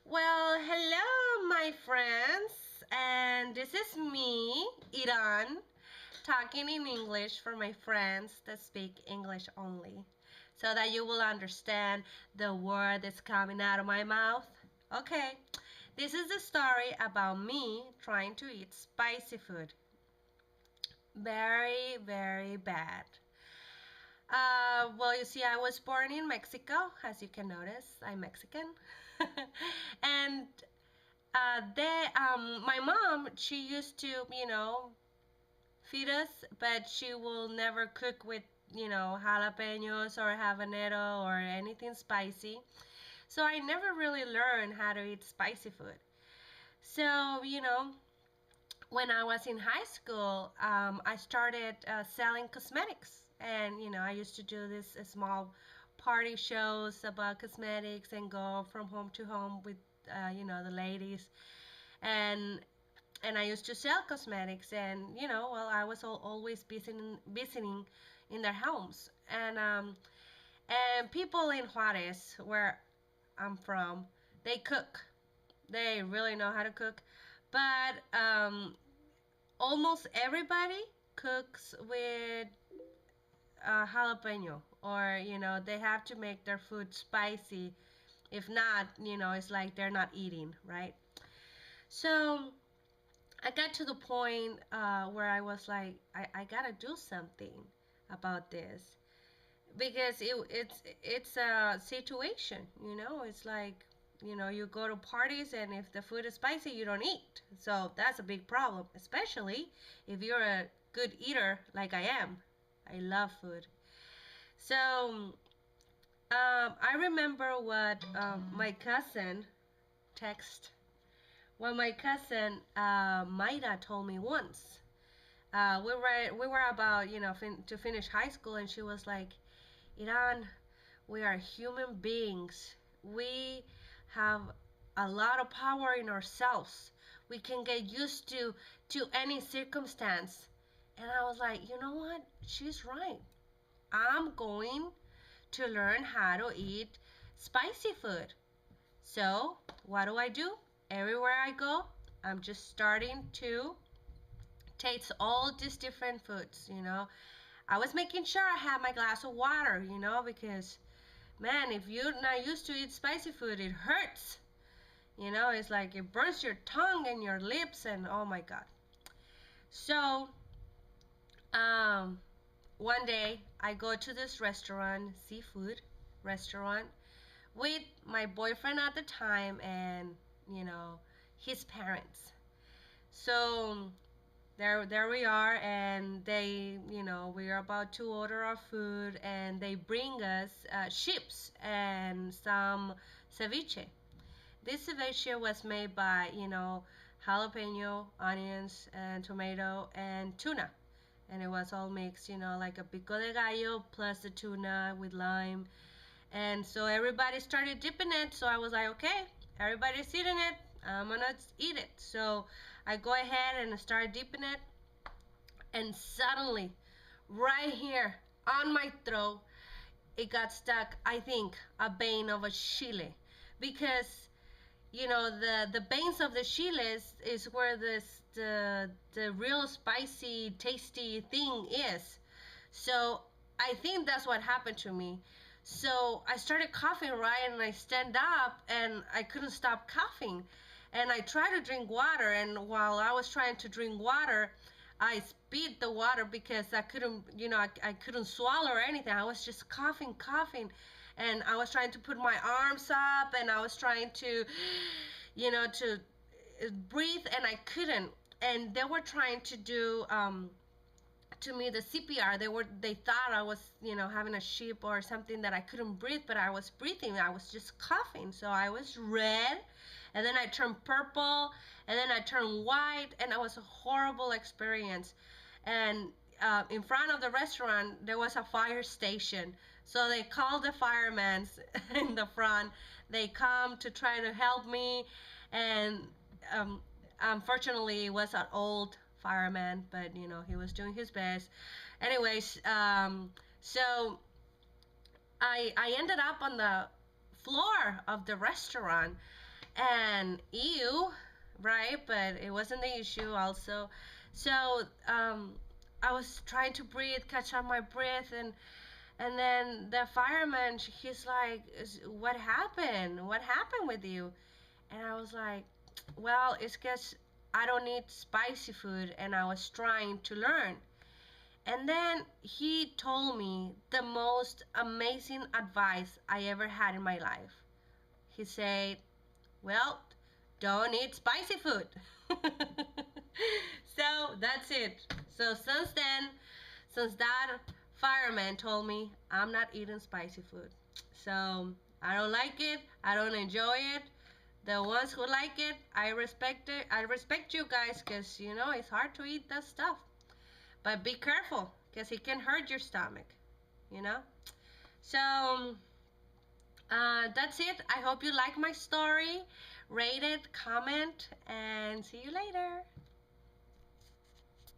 Well, hello, my friends, and this is me, Iran, talking in English for my friends that speak English only, so that you will understand the word that's coming out of my mouth. Okay, this is the story about me trying to eat spicy food. Very, very bad. Well, you see, I was born in Mexico, as you can notice. I'm Mexican. and my mom, she used to, feed us, but she will never cook with, jalapenos or habanero or anything spicy. So I never really learned how to eat spicy food. So, when I was in high school, I started selling cosmetics. And, I used to do this small party shows about cosmetics and go from home to home with, the ladies. And I used to sell cosmetics, and well, I was always visiting in their homes, and people in Juarez, where I'm from, they cook. They really know how to cook, but almost everybody cooks with jalapeno, or they have to make their food spicy. If not, it's like they're not eating, right? So I got to the point where I was like, I gotta do something about this because it's a situation, It's like, you go to parties, and if the food is spicy, you don't eat. So that's a big problem, especially if you're a good eater like I am. I love food. So I remember what my cousin text. Well, my cousin Maida told me once. We were about to finish high school, and she was like, "Iran, we are human beings. We have a lot of power in ourselves. We can get used to any circumstance." And I was like, you know what? She's right. I'm going to learn how to eat spicy food. So, what do I do? Everywhere I go, I'm just starting to taste all these different foods, I was making sure I had my glass of water, because man, if you're not used to eat spicy food, it hurts. It's like it burns your tongue and your lips, and oh my god. So, um, one day I go to this restaurant, seafood restaurant, with my boyfriend at the time, and his parents. So there we are, and they, we are about to order our food, and they bring us chips and some ceviche. This ceviche was made by, jalapeno, onions, and tomato, and tuna. And it was all mixed, like a pico de gallo plus the tuna with lime. And so everybody started dipping it. So I was like, okay, everybody's eating it. I'm gonna eat it. So I go ahead and start dipping it. And suddenly, right here on my throat, it got stuck, I think, a vein of a chile. Because the veins of the chiles is where the real spicy tasty thing is. So I think that's what happened to me. So I started coughing, right, and I stand up, and I couldn't stop coughing, and I tried to drink water, and while I was trying to drink water, I spit the water because I couldn't, I couldn't swallow or anything. I was just coughing, and I was trying to put my arms up, and I was trying to, to breathe, and I couldn't. And they were trying to do to me the CPR. They thought I was, having a sheep or something, that I couldn't breathe, but I was breathing. I was just coughing. So I was red, and then I turned purple, and then I turned white, and it was a horrible experience. And in front of the restaurant there was a fire station, so they called the firemen in the front. They come to try to help me, and unfortunately it was an old fireman, but he was doing his best. Anyways, so I ended up on the floor of the restaurant, And ew, right? But it wasn't the issue also. So I was trying to breathe, catch on my breath, and then the fireman, he's like, "What happened? What happened with you?" And I was like, "Well, it's because I don't eat spicy food, and I was trying to learn." And then he told me the most amazing advice I ever had in my life. He said, well, don't eat spicy food. So that's it. So since that fireman told me, I'm not eating spicy food. So I don't like it. I don't enjoy it. The ones who like it, I respect it. I respect you guys because you know it's hard to eat that stuff. But be careful because it can hurt your stomach. You know. So that's it. I hope you like my story. Rate it, comment, and see you later.